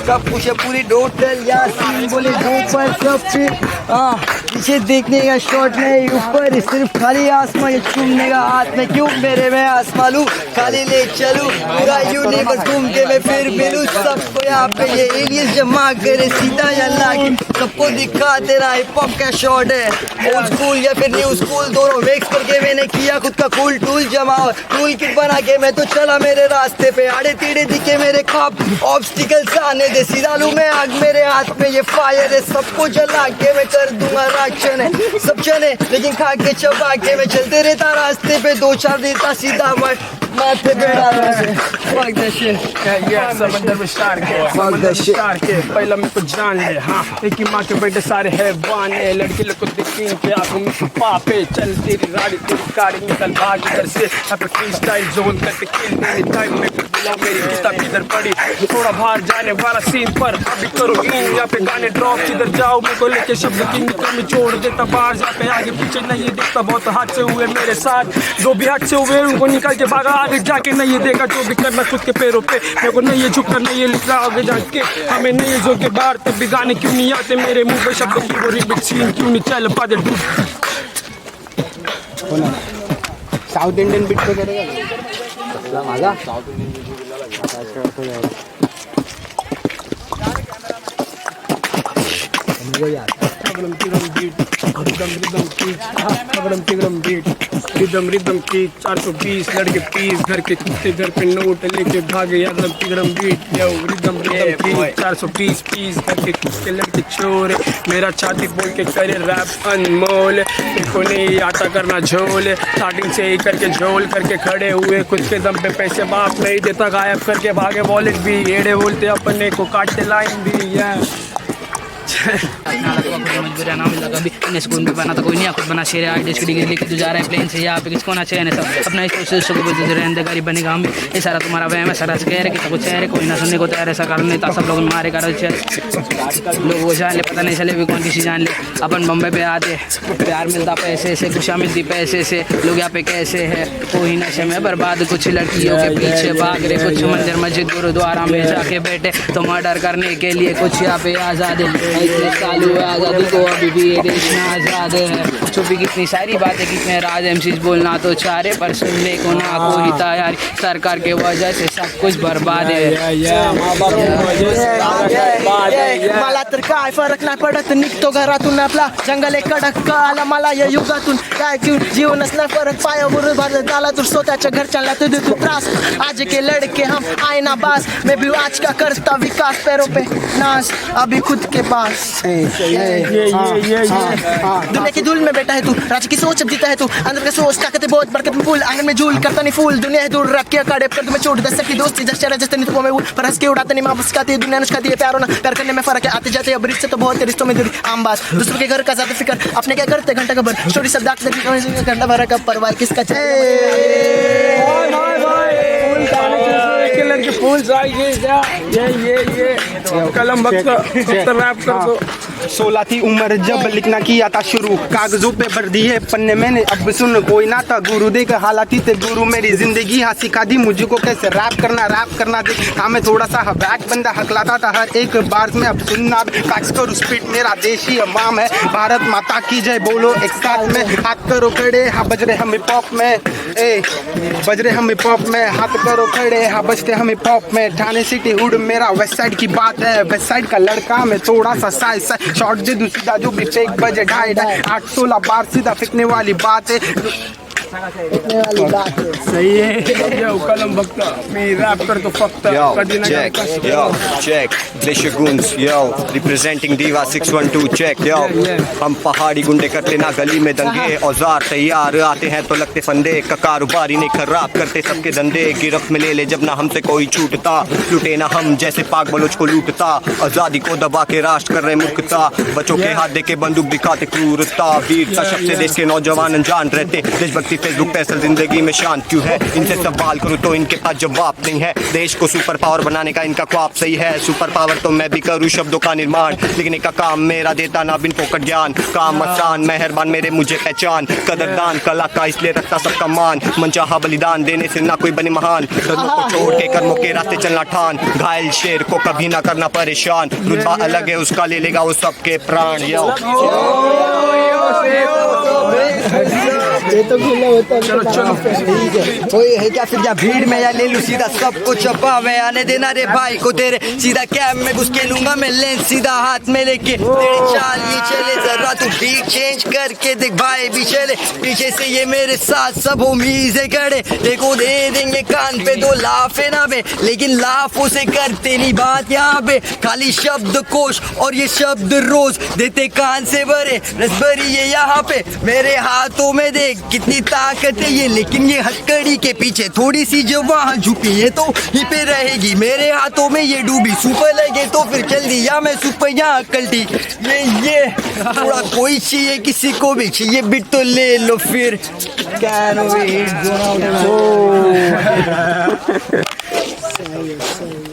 सब कुछ है पूरी टोटल यासीन बोले दो पर सब पे पीछे देखने का शॉट नहीं ऊपर सिर्फ खाली आसमां ये चूमने का हाथ में क्यों मेरे में आसमां लूं खाली ले चलूं पूरा यूनिवर्स घूमते मैं फिर मिलूं सबको यहाँ पे ये एलियंस जमा करे सीधा अल्लाह की सबको दिखा तेरा हिप हॉप का शॉट है ओल्ड स्कूल या फिर न्यू स्कूल दोनों मिक्स करके मैंने किया खुद का कूल टूल जमा टूल किट बना के मैं तो चला मेरे रास्ते पे आड़े टीड़े दिखे मेरे ख्वाब ऑब्स्टिकल्स आने दे सीधा लूं मैं आग मेरे हाथ में ये फायर है सबको जला के मैं कर दूंगा राक्षण है सब चने लेकिन खा के चबा के मैं चलते रहता रास्ते पे दो चार देता सीधा माथे पे डालने से fuck that shit समंदर में शार के पहला मेरे को जान ले हाँ एक ही माँ के बेटे सारे हैवान है लड़के लोग को दिखेंगे के आंखों में छुपा पे चल तेरी राड़ी तेरी कारी निकल भाग इधर से यहाँ पे फ्री स्टाइल जोन करके खेल तेरी टाइम में बुला मेरी किताब किधर पड़ी थोड़ा बाहर जाने वाला सीन पर अभी करो इन यहाँ पे गाने ड्रॉप किधर जाओ मेरे को लेके शब्द की में छोड़ देता बाहर जहाँ पे आगे पीछे नहीं दिखता बहुत हादसे हुए मेरे साथ जो भी हादसे हुए उनको निकल के भागा आगे जाके नहीं देगा जो भी करना खुद के पैरों पे मेरे को नहीं झुकना नहीं लिखना आगे जाके हमें नहीं जो के बाहर तब भी गाने क्यों नहीं आते मेरे मुंह पे शब्दों की वो रिमिक्स सीन क्यों नहीं चल पाते साउथ इंडियन बीट पे करेगा माझा साउथ रिदम की 420 लड़के पीस घर के कुत्ते घर पे नोट लेके भागे यार बीट यो रिदम की 420 पीस घर के कुत्ते लड़के चोर मेरा छाती बोल के करे रैप अनमोल को नहीं आता करना झोल स्टार्टिंग से ही करके झोल करके खड़े हुए खुद के दम पे पैसे बाप नहीं देता गायब करके भागे वॉलेट भी एड़े बोलते अपने को काटते लाइन भी मजबूर नाम लगा भी इन्हें स्कूल में बना तो कोई नहीं खुद बना शेर आइडियस की डिग्री लेके तू जा रहा है प्लेन से यहाँ पे किसको ना चाहिए सब अपना इसको बोलते रहने गरीब बनेगा हम ये सारा तुम्हारा वह है सारा कह रहे कि कुछ कह रहे कोई ना सुनने को तैयार है सरकार नेता सब लोग मारे कर लोग वो जान ले पता नहीं चले भी कौन किसी जान ले अपन बम्बई पे आते प्यार मिलता पैसे से खुशियाँ मिलती पैसे से लोग यहाँ पे कैसे है कोई नशे में बर्बाद कुछ लड़कियों के पीछे भाग रहे कुछ मंदिर मस्जिद गुरुद्वारा में जाके बैठे तो मर्डर करने के लिए कुछ यहाँ पे आज़ाद है चालू है आज़ादी को अभी भी ये देश में आज़ाद है छुपी कितनी सारी बातें कितने राज एमसीज बोलना तो चाह रहे पर सुनने को ना कोई तैयारी सरकार के वजह से सब कुछ बर्बाद है मला तर काय फरक नाही पडत निघतो घरातून आपला जंगल एक कडक आला मला या युगातून काय जीवनच नाही फरक पायावर भारत झाला तू स्वतःच्या घरच्यांना तू देतो त्रास आज के लड़के हम आए ना बास मैं भी आज का करता विकास पैरों पे नाश अभी खुद के पास दुनिया की धूल में बैठा है तू राज्य की सोच जीता है तू अंदर का सोच ताकत बहुत बरकत में फूल आगे में झूल करता नहीं फूल दुनिया है दूर रख के काड़े कर तुम्हें छोड़ दस की दोस्ती जैसे राजस्थ नहीं तो मैं पर हंस के उड़ाते नहीं माँ खाती है दुनिया नुस्खाती है प्यारो ना प्यार करने में फर्क है आते जाते अब रिश्ते तो बहुत रिश्तों में दूरी आम बात दूसरों के घर का ज्यादा फिक्र अपने क्या करते घंटा का भर स्टोरी सब दाग घंटा भरा का परिवार किसका लड़के फूल ये कलम भक्त रैप कर दो 16 थी उम्र जब लिखना किया था शुरू कागजों पे भर दिए पन्ने मैंने अब सुन कोई ना था गुरु देख हालाती थे गुरु मेरी जिंदगी हाँ सिखा दी मुझको कैसे रैप करना देख हाँ मैं थोड़ा सा बैक बंदा हकलाता था हर एक बार में अब सुनना फैक्स करो स्पीड मेरा देशी अमाम है भारत माता की जय बोलो एक साथ में हाथ करो खड़े हाँ बज रहे हम हिप हॉप में बज रहे हम हिप हॉप में हाथ करो खड़े हाँ बजते हम हिप हॉप में ठाणे सिटी हुड मेरा वेस्ट साइड की बात है वेस्ट साइड का लड़का मैं थोड़ा सा साइज शॉर्ट दे दूं सीधा जो भी फेक बजे 2.5 बार सीधा फेंकने वाली बात है सही है यो कलम भक्त मी रैप करतो फक्त कधी ना check Glacier Goons yo representing Diva 612 check yo हम पहाड़ी गुंडे करते ना गली में दंगे औजार तैयार आते हैं तो लगते फंदे का कारोबारी नहीं खराब करते सबके धंधे गिरफ्त में ले जब ना हमसे कोई छूटता लुटे ना हम जैसे पाक बलोच को लूटता आजादी को दबा के राष्ट्र कर रहे मुक्ता बच्चों के हाथ दे के बंदूक दिखाते क्रूरता वीरता शब्द से देश के नौजवान अनजान रहते देशभक्ति फेसबुक पे असल जिंदगी में शांत क्यों है? इनसे सवाल करूं तो इनके पास जवाब नहीं है। देश को सुपर पावर बनाने का इनका ख्वाब सही है। सुपर पावर तो मैं भी करूं शब्दों का निर्माण, लिखने का काम मेरा देता ना बिन फोकट ज्ञान। काम आसान मेहरबान मेरे मुझे पहचान, कदरदान कला का इसलिए रखता सबका मान। मनचाहा बलिदान देने से ना कोई बने महान, धर्मों को छोड़ के कर्मों के रास्ते चलना ठान। घायल शेर को कभी ना करना परेशान, रुतबा अलग है उसका ले लेगा वो सबके प्राण। चलो चलो ठीक है, कोई है क्या फिर क्या भीड़ में या ले लूं सीधा सबको चपा में आने देना रे भाई को तेरे, सीधा कैब में घुस के लूंगा मैं लेंस सीधा हाथ में लेके। तेरे चाल ये चले जरा तू बीट चेंज करके देख भाई भी चले पीछे से ये मेरे साथ सब होमीज है खड़े। देखो दे देंगे कान पे दो लाफे ना बे, लेकिन लाफों से करते नहीं बात यहाँ पे। खाली शब्द कोश और ये शब्द रोज देते कान से भरे रसभरी ये यहाँ पे। मेरे हाथों में देख कितनी ताकत है ये, लेकिन ये हथकड़ी के पीछे थोड़ी सी जो वहाँ झुकी है तो ही पे रहेगी। मेरे हाथों में ये डूबी सुपर लगे तो फिर चल दिया मैं सुपर यहाँ कल्टी। ये थोड़ा कोई चाहिए किसी को भी चाहिए बिट तो ले लो फिर। Can we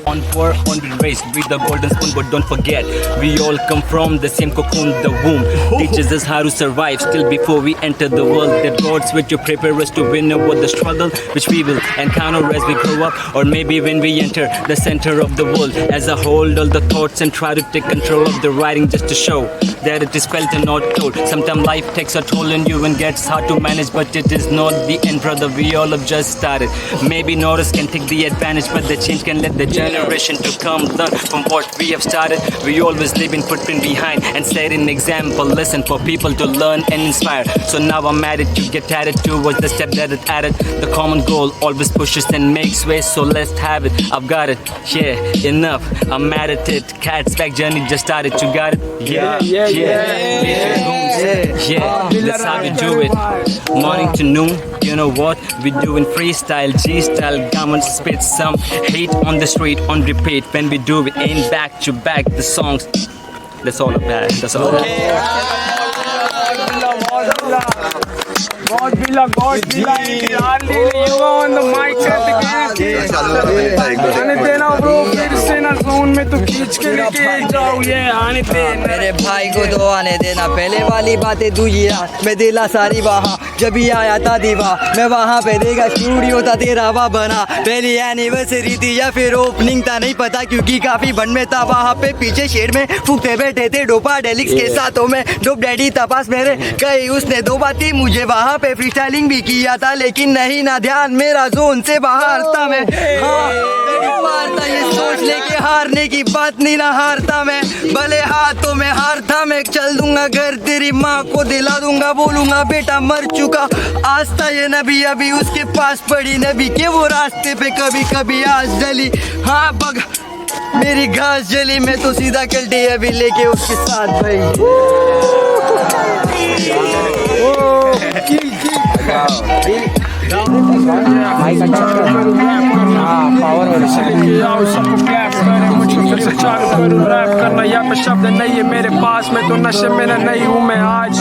On for on the race with the golden spoon, but don't forget we all come from the same cocoon, the womb teaches us how to survive still before we enter the world. That God's with you prepare us to win over the struggle which we will encounter as we grow up, or maybe when we enter the center of the world. As I hold all the thoughts and try to take control of the writing just to show that it is felt and not told. Sometimes life takes a toll on you and gets hard to manage, but it is not the end, brother. We all have just started. Maybe notice can take the advantage, but the change can let the generation to come learn from what we have started. We always leaving footprint behind and set an example lesson for people to learn and inspire. So now I'm at it, you get at it towards the step that it added. The common goal always pushes and makes way, so let's have it. I've got it, yeah, enough. I'm mad at it. Cat's back journey just started. You got it? Yeah. That's how we do it. Morning to noon, you know what? We doing freestyle, G-style, government spit some hate on the street on repeat. When we do it, ain't back to back the songs. That's all about. That's all. God you on the mic at the आने देना bro फिर से ना zone में तो खींच के लेके जाओ ये आने देना। मेरे भाई को तो आने देना, पहले वाली बातें दूजिया मैं दिला सारी वहाँ जब भी आया था दीवा मैं वहाँ पे देगा स्टूडियो था तेरा वाह बना। पहली एनिवर्सरी थी या फिर ओपनिंग था नहीं पता, क्योंकि काफी बन में था वहाँ पे पीछे शेड में फूकते बैठे थे डोपा डेलिक्स के साथों में। डोप डैडी तपास मेरे कई उसने दो बातें मुझे वहाँ पे फ्री स्टाइलिंग भी किया था, लेकिन नहीं ना ध्यान मेरा जोन से बाहर था मैं। हाँ ये सोच लेके हारने की बात नहीं ना हारता मैं, भले हाथों में हार था मैं। चल दूंगा घर तेरी माँ को दिला दूंगा, बोलूंगा बेटा मर चुका आज था ये नबी, अभी उसके पास पड़ी नबी के वो रास्ते पे कभी कभी आज जली। हाँ बग मेरी घास जली मैं तो सीधा कल्टी अभी लेके उसके साथ भाई। रैप करना या पे शब्द नहीं है मेरे पास, मैं तो नशे में नहीं हूँ मैं आज।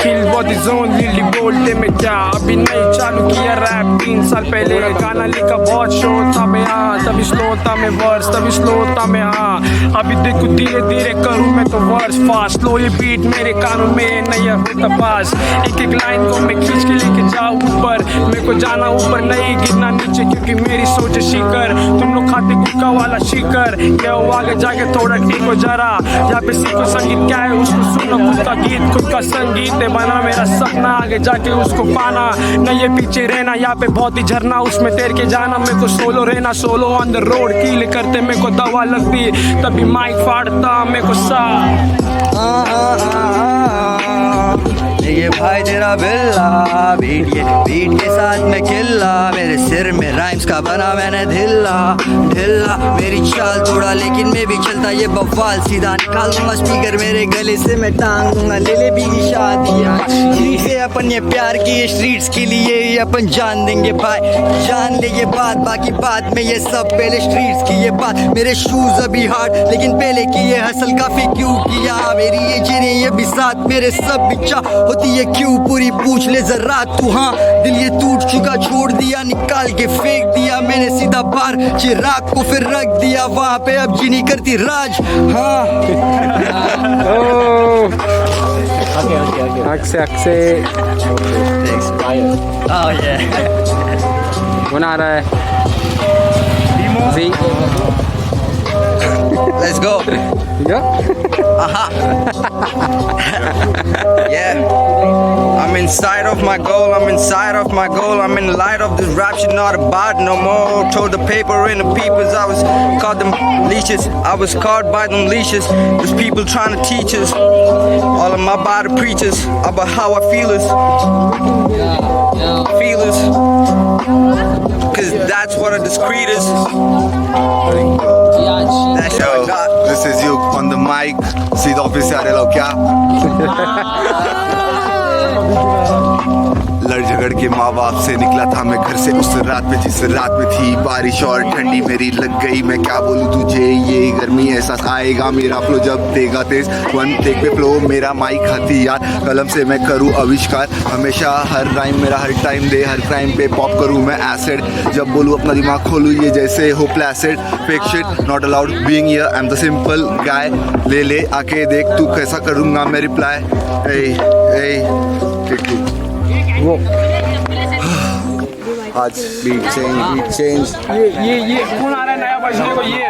फील बॉडी जोन लिली बोलते में क्या अभी नहीं चालू किया रैप 3 साल पहले। गाना लिखा बहुत शो था मैं हाँ, तभी स्लो था मैं वर्स तभी स्लो था मैं हाँ। अभी देखो धीरे धीरे करूँ मैं तो वर्स फास्ट, लो ये बीट मेरे कानों में नहीं होता पास। एक एक लाइन को मैं खींच के लेके जाऊँ ऊपर, मेरे को जाना ऊपर नहीं गिरना नीचे, क्योंकि मेरी सोच है शिखर तुम लोग खाते गुटका वाला शिखर। ये आगे जाके थोड़ा टीको जरा, यहाँ पे सीखो संगीत क्या है उसको सुनो, खुद का गीत खुद का संगीत है बना मेरा सपना आगे जाके उसको पाना। न ये पीछे रहना यहाँ पे बहुत ही झरना उसमें तैर के जाना, मेरे को सोलो रहना सोलो ऑन द रोड कील करते मेरे को दवा लगती तभी माइक फाड़ता मेरे को सा। ये भाई तेरा बिल्ला बीट ये बीट के साथ में खिल्ला, मेरे सिर में राइम्स का बना मैंने ढिल्ला ढिल्ला। मेरी चाल थोड़ा लेकिन मैं भी चलता ये बवाल, सीधा निकाल दूंगा स्पीकर मेरे गले से मैं टांग दूंगा ले ले बीगी शादियाँ। से अपन ये प्यार की ये स्ट्रीट्स के लिए ये अपन जान देंगे भाई, जान ले ये बात बाकी बात में ये सब पहले स्ट्रीट्स की ये बात। मेरे शूज अभी हार्ड लेकिन पहले की ये हसल काफी क्यों किया, मेरी ये जिन्हें ये भी साथ मेरे सब इच्छा होती होती है क्यों पूरी पूछ ले जरा तू। हाँ दिल ये टूट चुका छोड़ दिया निकाल के फेंक दिया मैंने सीधा बार चिराग को फिर रख दिया वहाँ पे अब जी नहीं करती राज। हाँ अक्से कौन आ रहा है? जी let's go. Yeah, I'm inside of my goal, I'm inside of my goal, I'm in the light of this rap shit, not about no more. Told the paper and the peoples, I was caught them leashes, I was caught by them leashes. There's people trying to teach us, all of my body preachers, about how I feel us, cause that's what a discreet is. That's what I got. This is you on the mic. सीधा office से आ रहे लोग क्या? लड़ झगड़ के माँ बाप से निकला था मैं घर से उस रात में जिस रात में थी बारिश और ठंडी मेरी लग गई। मैं क्या बोलूँ तुझे ये गर्मी एहसास आएगा मेरा फ्लो जब देगा तेज वन टेक पे फ्लो मेरा माइक खाती यार कलम से मैं करूँ आविष्कार हमेशा हर राइम मेरा हर टाइम दे हर क्राइम पे पॉप करूँ मैं एसिड जब बोलूँ अपना दिमाग खोलूँ ये जैसे हो placid fake shit not allowed being here I am the simple guy ले आके देख तू कैसा करूँगा मैं रिप्लाई वो आज बीट चेंज ये कौन आ रहा है नया बजने को? ये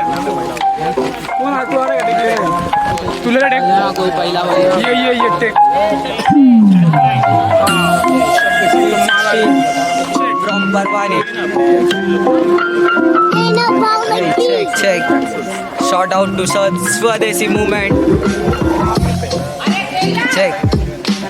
कौन आ रहा है? तू ले टेक कोई पहला ये take From Barwani. Check. Shout out to Swadesi movement. Check.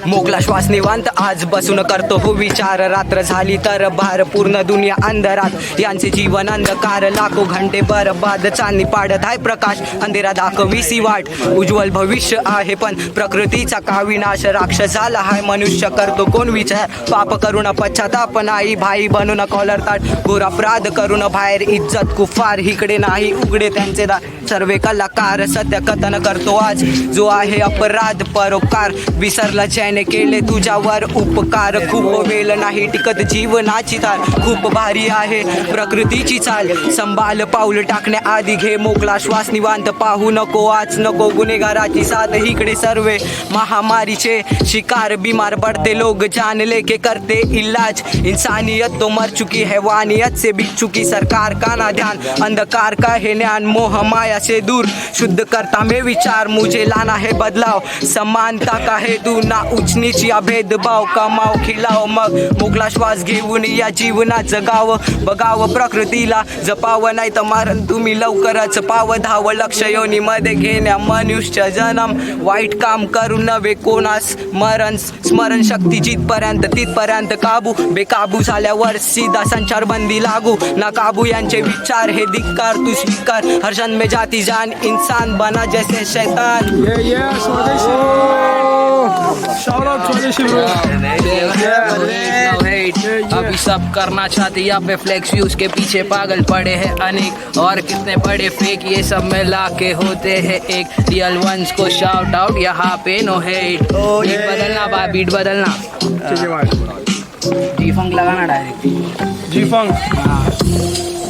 मोकला श्वास निवांत आज बसून करतो हो विचार रात्र झाली तर भार पूर्ण दुनिया अंधारात यांचे जीवन अंधकार लाखो घंटे बरबाद चांदणी पाडत आहे प्रकाश अंधेरा दाखवीसी वाट उज्ज्वल भविष्य आहे पण प्रकृतीचा का विनाश राक्षस झाला हाय मनुष्य करतो कोण विचार पाप करून पश्चाताप नाही भाई बनून कॉलर ताट घोर अपराध करून बाहेर इज्जत कुफार इकडे नाही उघडे त्यांचे दार सर्वे कलाकार सत्य कथन करतो आज जो आहे अपराध परोपकार विसरला ज्याने केले तुझ्यावर उपकार खूप वेळ नाही टिकत जीवनाची तार खूप भारी आहे प्रकृतीची चाल संभाल पाऊल टाकण्याआधी घे मोकळा श्वास निवांत पाहू नको आज नको गुन्हेगाराची साथ इकडे सर्वे महामारीचे शिकार बीमार पडते लोग जान लेके करते इलाज इंसानियत तो मर चुकी है वानियत से बिक चुकी सरकार का ना ध्यान अंधकार का है ज्ञान मोह माया से दूर शुद्ध करता में विचार मुझे लाना है बदलाव समानता का है तू ना उच्च नीच या भेदभाव कमाव खिलाव मग मोकळा श्वास घेऊन या जीवनात जगावं बघावं प्रकृतीला जपावं नाही तर मारण तुम्ही लवकरच पाव धावं लक्ष योनीमध्ये घेण्या मनुष्य जन्म वाईट काम करू नव्हे कोणास मरण स्मरण शक्ती जिथपर्यंत तिथपर्यंत काबू बेकाबू झाल्यावर सीधा संचारबंदी लागू ना काबू यांचे विचार हे धिक्कार तू स्वीकार हर जन्म में जाती जान इंसान बना जैसे शैतान Shout out स्वदेशी bro. अभी सब करना चाहते यहाँ पे फ्लेक्स व्यूज के पीछे पागल पड़े हैं अनेक और कितने बड़े फेक ये सब में लाके होते हैं एक रियल वंस को शाउट आउट यहाँ पे नो हेट बीट बदलना भाई बीट बदलना ठीक है भाई जी फंक लगाना डायरेक्ट जी फंक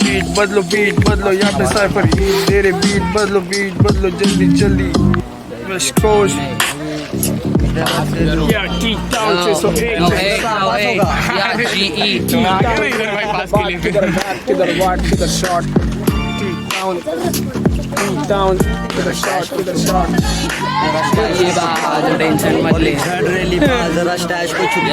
बीट बदलो यहाँ पे साइफर तेरे बीट बदलो जल्दी West Coast yeah keep down to so no hate yeah GE किधर shot keep down to the shot ये बात टेंशन मत ले जरा स्टैश को छुप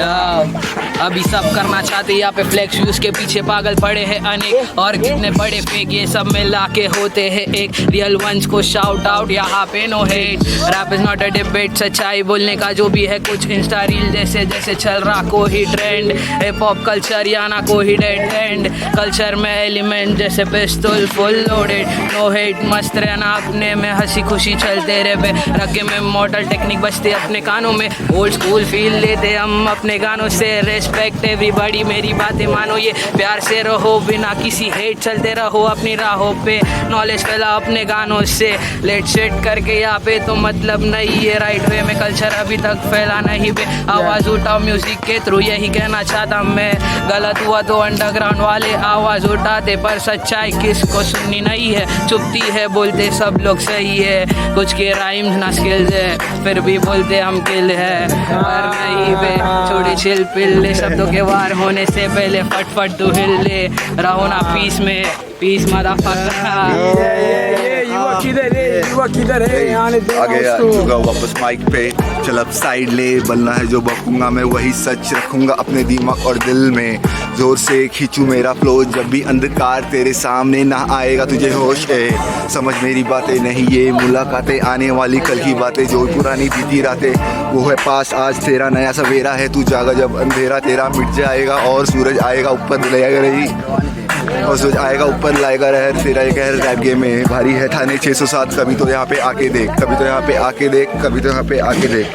अभी सब करना चाहते यहाँ पे फ्लेक्स व्यूज के पीछे पागल पड़े हैं अनेक और कितने बड़े फेक ये सब में लाके होते हैं एक रियल वंस को शाउट आउट यहाँ पे no hate rap is not a debate सच्चाई बोलने का जो भी है कुछ इंस्टा रील जैसे चल रहा कोई ट्रेंड हिप हॉप कल्चर या ना कोई डेड एंड कल्चर में एलिमेंट जैसे पिस्तौल फुल लोडेड नो हेट मस्त मस्त रहना अपने में, हंसी खुशी चलते रहे बे, रगे में मॉडल टेक्निक बजते अपने कानों में, ओल्ड स्कूल फील लेते हम अपने गानों से, रेस्पेक्ट एवरीबॉडी मेरी बातें मानो, ये प्यार से रहो बिना किसी हेट, चलते रहो अपनी राहों पे, नॉलेज फैला अपने गानों से, लेट सेट करके यहाँ पे तो मतलब नहीं है, राइट वे में कल्चर अभी तक फैला नहीं बे, आवाज़ उठाओ म्यूजिक के थ्रू यही कहना चाहता मैं, गलत हुआ तो अंडरग्राउंड वाले आवाज़ उठाते पर सच्चाई किसको सुननी नहीं है, चुपती है बोलते सब लोग सही है, कुछ के राइम्स ना स्किल्स है फिर भी बोलते हम किल है, पर नहीं बे छोड़ी चिल पिल्ले, शब्दों के वार होने से पहले फट तू हिल ले, रहो ना पीस में पीस युवा किधर है आने दे आ गया उसको। चुका वापस माइक पे, चल अब साइड ले, बनना है जो बकूंगा मैं वही सच रखूंगा अपने दिमाग और दिल में, जोर से खींचू मेरा फ्लो जब भी अंधकार तेरे सामने ना आएगा तुझे होश है, समझ मेरी बातें नहीं ये मुलाकातें आने वाली कल की बातें, जो पुरानी बीती रातें वो है पास, आज तेरा नया सवेरा है, तू जागा जब अंधेरा तेरा मिट जाएगा और सूरज आएगा ऊपर लाएगा रही और सूरज आएगा ऊपर लाएगा रहर, तेरा ये कहर रैप गेम में भारी है थाने 607, कभी तो यहाँ पे आके देख, कभी तो यहाँ पे आके देख, कभी तो यहाँ पे आके देख,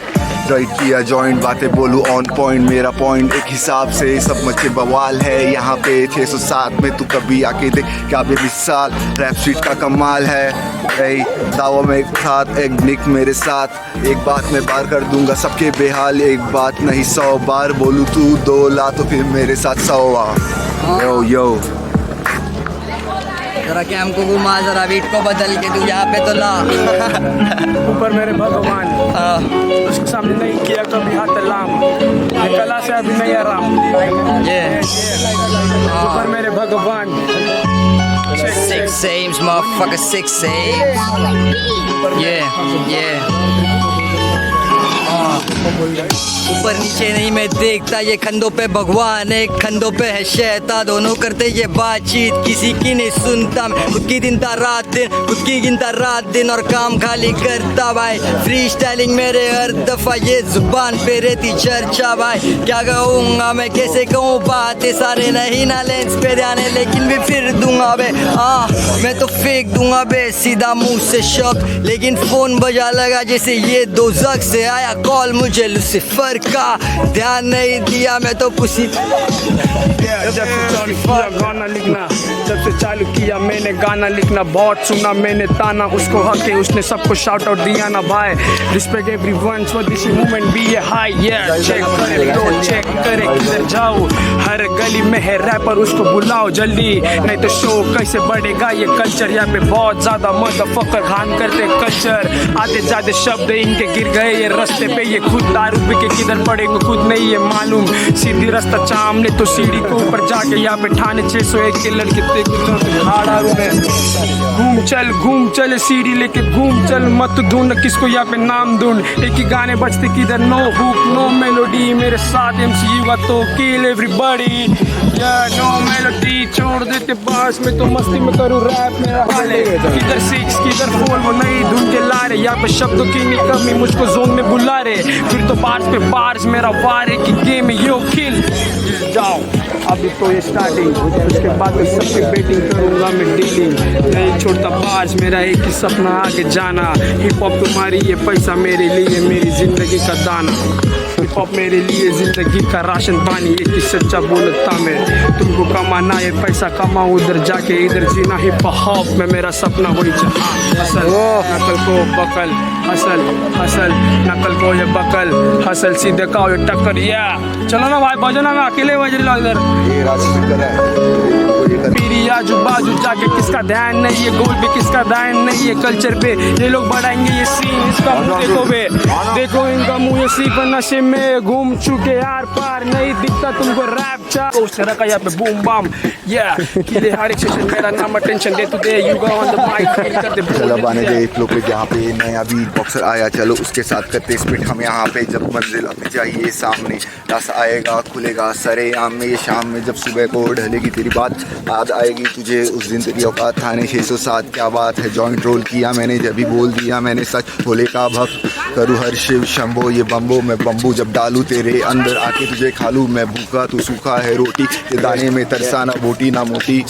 राइट किया जॉइंट बातें बोलूँ ऑन पॉइंट, मेरा पॉइंट एक हिसाब से सब मचे बवाल है यहाँ पे 607 में, तू कभी आके देख क्या बेमिसाल रैप स्ट्रीट का कमाल है, रही दावा में साथ एक निक मेरे साथ, एक बात मैं बार कर दूंगा सबके बेहाल, एक बात नहीं 100 बार बोलूँ तू 2 ला तो फिर मेरे साथ 100 यो यो जरा कैम को घुमा, जरा बीट को बदल के तू यहाँ पे तो ला। ऊपर मेरे भगवान उसके सामने नहीं किया कभी हाथ लाम, कला से अभी नहीं आराम, ऊपर मेरे भगवान 6 sames motherfucker 6 sames, yeah ऊपर नीचे नहीं मैं देखता, ये खंदों पे भगवान एक खंदों पे है शैतान, दोनों करते ये बातचीत किसी की नहीं सुनता, मैं खुद की गिनता रात दिन, खुद की गिनता रात दिन और काम खाली करता भाई, फ्री स्टाइलिंग मेरे हर दफा ये जुबान पे रहती चर्चा भाई, क्या कहूँगा मैं कैसे कहूँ बातें सारे नहीं ना लेंस पे ध्यान है लेकिन भी फिर दूंगा बे, मैं तो फेंक दूंगा बे सीधा मुंह से शक, लेकिन फोन बजा लगा जैसे ये दोज़ख से आया कॉल, मुझे लूसीफर का ध्यान नहीं दिया मैं तो पुसी, जब से चालू किया गाना लिखना, जब से चालू किया मैंने गाना लिखना, बहुत सुना मैंने ताना, उसको हक है उसने सबको शाउट आउट दिया ना भाई, respect everyone for this movement be a high, check करे ब्रो चेक करे किधर जाओ, हर गली में है रैपर उसको बुलाओ जल्दी, नहीं तो शो कैसे बढ़ेगा ये कल्चर, यहाँ पे बहुत ज्यादा मदरफकर खान करते कल्चर, आते जाते शब्द इनके गिर गए ये रास्ते पे, ये खुद दारू पी के किधर पड़ेंगे खुद नहीं ये मालूम, सीधी रास्ता चामने तो सीढ़ी को ऊपर जाके यहाँ पे ठाने 601 के लड़के घूम चल सीढ़ी लेके घूम चल, मत ढूंढ किसको यहाँ पे नाम ढूंढ, एक ही गाने बजते किधर नो हुक नो मेलोडी, मेरे साथ MC का तो किल एवरीबॉडी, नो मेलोडी छोड़ देते बास में तो मस्ती में करूँ रैप मेरा हाले, किधर 6 किधर 4 वो नहीं ढूंढ के ला रहे, यहाँ पे शब्दों की नहीं कमी मुझको जोन में बुला रहे, फिर तो बार्स पे बार्स मेरा वार है कि गेम में यो किल जाओ, अभी तो ये स्टार्टिंग, उसके बाद तो सबकी बेटिंग करूँगा मैं डीलिंग, नहीं छोड़ता बार्स मेरा एक ही सपना आगे जाना, हिप हॉप तुम्हारी ये पैसा मेरे लिए मेरी जिंदगी का दाना, हिप हॉप मेरे लिए जिंदगी का राशन पानी, एक ही सच्चा बोलता मैं, तुमको कमाना है पैसा कमाओ उधर जाके इधर जीना, हिप हॉप में मेरा सपना वही जहाँ, असल नकल को बकल हसल हसल नकल को ये बकल हसल सीधे का ये टक्कर, या चलो ना भाई बजना ना अकेले बज रहा इधर, ये राजस्पीकर है मेरी आजू बाजू जाके किसका ध्यान नहीं है, गोल पे किसका ध्यान नहीं है, कल्चर पे ये लोग बढ़ाएंगे ये सीन, इसका मुंह देखो बे देखो इनका मुंह ये सी पर नशे में घूम चुके यार पार, नहीं दिखता तुमको रैप चार उसने रखा यहाँ पे बूम बम, या किले हर एक सेशन मेरा नाम अटेंशन दे today you go on the mic कर दे, चलो आने दे फ्लो पे जहाँ पे नया बीट बॉक्सर आया, चलो उसके साथ करते स्पिट हम यहाँ पे, जब मंजिल अपनी चाहिए सामने, रास्ता आएगा खुलेगा सरे आम में, ये शाम में जब सुबह को ढलेगी तेरी बात याद आएगी तुझे, उस दिन तेरी औकात थाने 607, क्या बात है जॉइंट रोल किया मैंने जब भी बोल दिया मैंने सच, भोले का भक्त करूँ हर शिव शंभो, ये बम्बो मैं बम्बू जब डालूँ तेरे अंदर आके तुझे खा लूँ, मैं भूखा तू सूखा है रोटी, ये दाने में तरसा ना बोटी ना मोटी,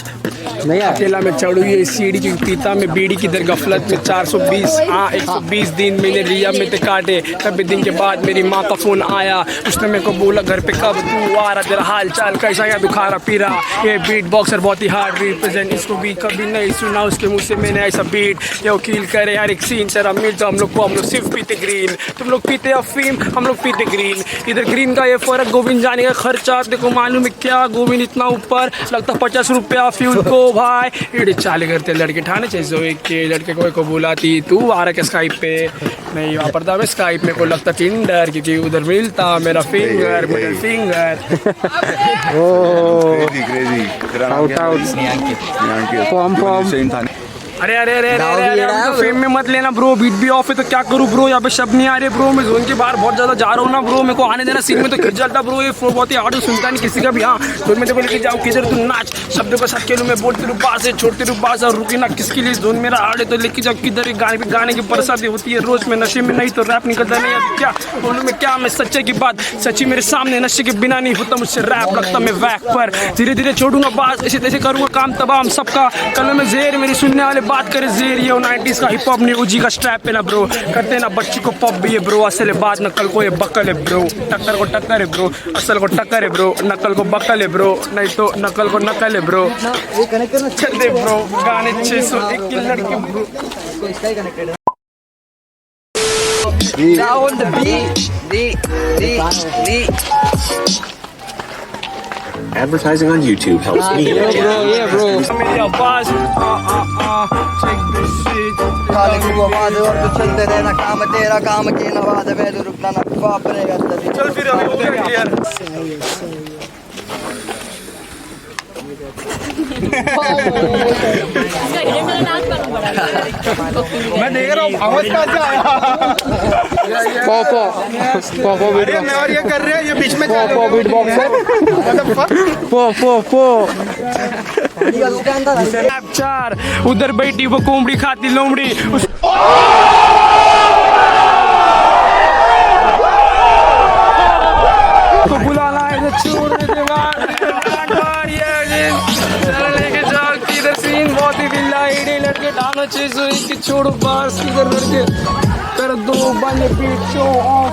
अकेला मैं चढ़ू ये सीढ़ी की पीता में बीड़ी की दर गफलत में 420 हाँ 120 दिन मैंने रिया में ते काटे। तब दिन के बाद मेरी माँ का फोन आया, उसने मेरे को बोला घर पे कब तू आ रहा, तेरा हाल चाल कैसा या दुखारा पीरा। ये बीट बॉक्सर बहुत ही हार्ड रिप्रेजेंट, इसको भी कभी नहीं सुना उसके मुँह से मैंने ऐसा बीट। ये वकील करे हर एक सीन सर मिल तो हम लोग सिर्फ पीते ग्रीन, तुम लोग पीते अफीम हम लोग पीते ग्रीन। इधर ग्रीन का ये फर्क, गोविंद जाने का खर्चा देखो मालूम है क्या, गोविंद इतना ऊपर लगता 50 रुपया फ्यूल को भाई। इधर चाले करते लड़के ठाने चाहिए के लड़के को बुलाती तू आ रहा क्या स्काइप पे, नहीं वापरता मैं स्काइप में को लगता टिंडर क्योंकि उधर मिलता मेरा फिंगर मिडल फिंगर। अरे अरे अरे अरे फेम में मत लेना ब्रो, बीट भी ऑफ है तो क्या करूँ ब्रो, यहाँ पे शब्द नहीं आ रहे ब्रो, मैं जोन के बाहर बहुत ज्यादा जा रहा हूँ ना ब्रो, मेरे को आने देना सीन में तो खिंच जाता ब्रो, ये फ्लो बहुत ही आड़ू सुनता नहीं किसी का भी। हाँ जोन में तो लेके जाओ किधर तू नाच, शब्दों के साथ खेलूँ मैं, बोलती रू बात से छोड़ती रू बात और रुकी ना किसके लिए, जोन मेरा आड़े तो लेके जाओ किधर, गाने की बरसाती होती है रोज में, नशे में नहीं तो रैप निकलता नहीं। अब क्या बोलूँ मैं, क्या मैं सच्चे की बात सच्ची मेरे सामने, नशे के बिना नहीं होता मुझसे रैप, लगता मैं वैक पर धीरे धीरे छोड़ूंगा बात, ऐसे तैसे करूँगा काम तबाम सबका कल में जेर, मेरी सुनने वाले बात करे जेर। 90s का हिप हॉप नहीं उजी का स्ट्रैप है ना ब्रो, करते ना बच्ची को पॉप भी है ब्रो, असल है बात नकल को ये बकल है ब्रो, टक्कर को टक्कर है ब्रो, असल को टक्कर है ब्रो, नकल को बकल है ब्रो, नहीं तो नकल को नकल है ब्रो। चल दे ब्रो गाने 601 की लड़की bro. Down the beat. Advertising on YouTube helps me. मेरी आवाज check this shit। खाली को आवाज और तो चलते रहना काम तेरा, काम की नवाज में तो रुकना ना वापरेगा तभी। चल फिर अभी हो गया यार। मैं देख रहा हूँ आवाज कहाँ से आया। अरे मैं और ये कर रहे हैं, ये बीच में बीट बॉक्सर चार उधर बैठी वो कोमड़ी खाती लोमड़ी तो बुलाना है छोड़ दे लेके जाओ किधर सीन बहुत ही बिल्ला लड़के डालो चीज छोड़ो बस किधर लड़के कर दो बने पीट शो ऑफ।